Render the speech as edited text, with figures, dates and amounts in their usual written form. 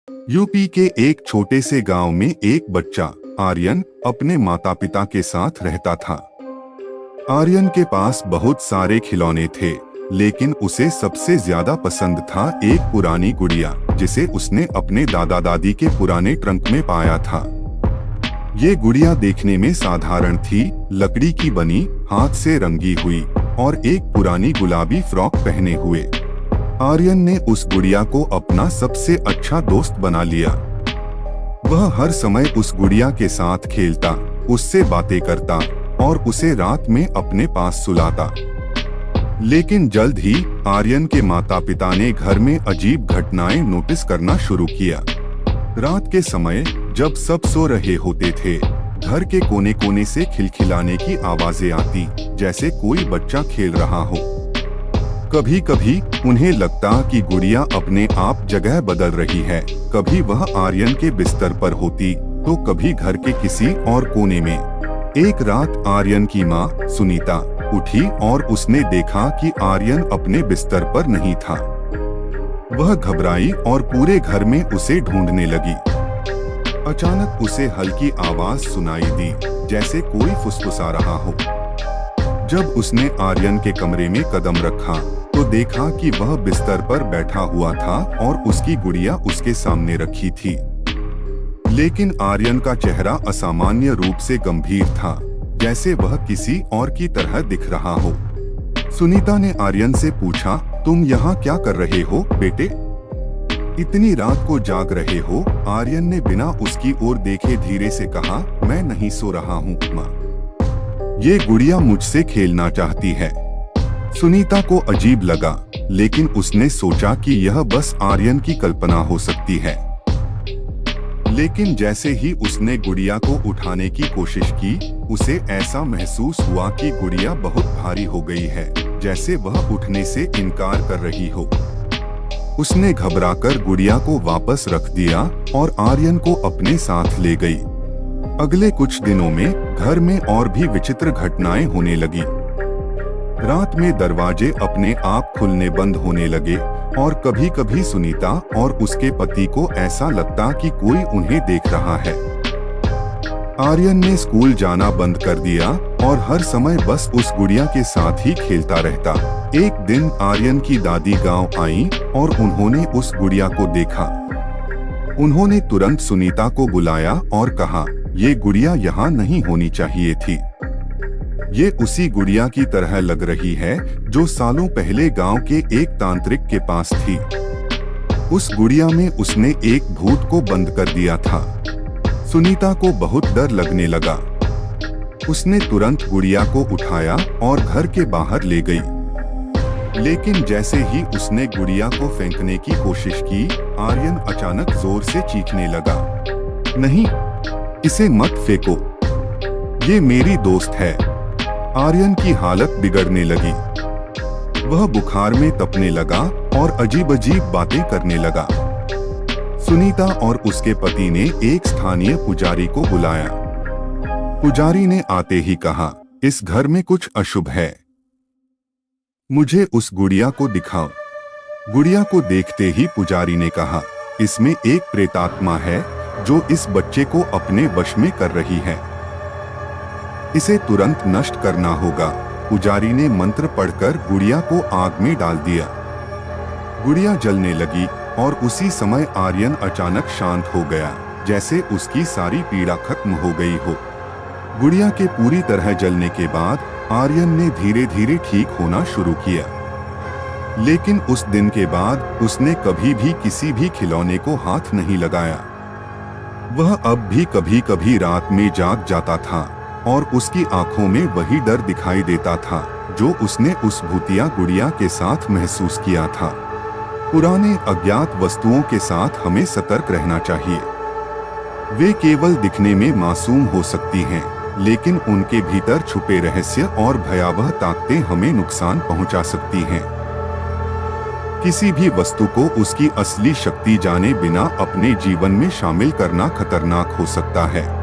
UP के एक छोटे से गांव में एक बच्चा आर्यन अपने माता पिता के साथ रहता था। आर्यन के पास बहुत सारे खिलौने थे, लेकिन उसे सबसे ज्यादा पसंद था एक पुरानी गुड़िया जिसे उसने अपने दादा दादी के पुराने ट्रंक में पाया था। ये गुड़िया देखने में साधारण थी, लकड़ी की बनी, हाथ से रंगी हुई और एक पुरानी गुलाबी फ्रॉक पहने हुए। आर्यन ने उस गुड़िया को अपना सबसे अच्छा दोस्त बना लिया। वह हर समय उस गुड़िया के साथ खेलता, उससे बातें करता और उसे रात में अपने पास सुलाता। लेकिन जल्द ही आर्यन के माता पिता ने घर में अजीब घटनाएं नोटिस करना शुरू किया। रात के समय जब सब सो रहे होते थे, घर के कोने कोने से खिलखिलाने की आवाजें आती, जैसे कोई बच्चा खेल रहा हो। कभी कभी उन्हें लगता कि गुड़िया अपने आप जगह बदल रही है। कभी वह आर्यन के बिस्तर पर होती तो कभी घर के किसी और कोने में। एक रात आर्यन की माँ सुनीता उठी और उसने देखा कि आर्यन अपने बिस्तर पर नहीं था। वह घबराई और पूरे घर में उसे ढूंढने लगी। अचानक उसे हल्की आवाज सुनाई दी, जैसे कोई फुसफुसा रहा हो। जब उसने आर्यन के कमरे में कदम रखा तो देखा कि वह बिस्तर पर बैठा हुआ था और उसकी गुड़िया उसके सामने रखी थी। लेकिन आर्यन का चेहरा असामान्य रूप से गंभीर था, जैसे वह किसी और की तरह दिख रहा हो। सुनीता ने आर्यन से पूछा, तुम यहाँ क्या कर रहे हो बेटे? इतनी रात को जाग रहे हो? आर्यन ने बिना उसकी ओर देखे धीरे से कहा, मैं नहीं सो रहा हूँ माँ, ये गुड़िया मुझसे खेलना चाहती है। सुनीता को अजीब लगा, लेकिन उसने सोचा कि यह बस आर्यन की कल्पना हो सकती है। लेकिन जैसे ही उसने गुड़िया को उठाने की कोशिश की, उसे ऐसा महसूस हुआ कि गुड़िया बहुत भारी हो गई है, जैसे वह उठने से इनकार कर रही हो। उसने घबराकर गुड़िया को वापस रख दिया और आर्यन को अपने साथ ले गई। अगले कुछ दिनों में घर में और भी विचित्र घटनाएं होने लगी। रात में दरवाजे अपने आप खुलने बंद होने लगे और कभी कभी सुनीता और उसके पति को ऐसा लगता कि कोई उन्हें देख रहा है। आर्यन ने स्कूल जाना बंद कर दिया और हर समय बस उस गुड़िया के साथ ही खेलता रहता। एक दिन आर्यन की दादी गांव आई और उन्होंने उस गुड़िया को देखा। उन्होंने तुरंत सुनीता को बुलाया और कहा, ये गुड़िया यहाँ नहीं होनी चाहिए थी। ये उसी गुड़िया की तरह लग रही है जो सालों पहले गांव के एक तांत्रिक के पास थी। उस गुड़िया में उसने एक भूत को बंद कर दिया था। सुनीता को बहुत डर लगने लगा। उसने तुरंत गुड़िया को उठाया और घर के बाहर ले गई। लेकिन जैसे ही उसने गुड़िया को फेंकने की कोशिश की, आर्यन अचानक जोर से चीखने लगा, नहीं, इसे मत फेंको, ये मेरी दोस्त है। आर्यन की हालत बिगड़ने लगी। वह बुखार में तपने लगा और अजीब अजीब बातें करने लगा। सुनीता और उसके पति ने एक स्थानीय पुजारी को बुलाया। पुजारी ने आते ही कहा, इस घर में कुछ अशुभ है, मुझे उस गुड़िया को दिखाओ। गुड़िया को देखते ही पुजारी ने कहा, इसमें एक प्रेतात्मा है जो इस बच्चे को अपने वश में कर रही है, इसे तुरंत नष्ट करना होगा। पुजारी ने मंत्र पढ़कर गुड़िया को आग में डाल दिया। गुड़िया जलने लगी और उसी समय आर्यन अचानक शांत हो गया, जैसे उसकी सारी पीड़ा खत्म हो गई हो। गुड़िया के पूरी तरह जलने के बाद आर्यन ने धीरे धीरे ठीक होना शुरू किया। लेकिन उस दिन के बाद उसने कभी भी किसी भी खिलौने को हाथ नहीं लगाया। वह अब भी कभी कभी रात में जाग जाता था और उसकी आंखों में वही डर दिखाई देता था जो उसने उस भूतिया गुड़िया के साथ महसूस किया था। पुराने अज्ञात वस्तुओं के साथ हमें सतर्क रहना चाहिए। वे केवल दिखने में मासूम हो सकती हैं, लेकिन उनके भीतर छुपे रहस्य और भयावह ताकतें हमें नुकसान पहुंचा सकती हैं। किसी भी वस्तु को उसकी असली शक्ति जाने बिना अपने जीवन में शामिल करना खतरनाक हो सकता है।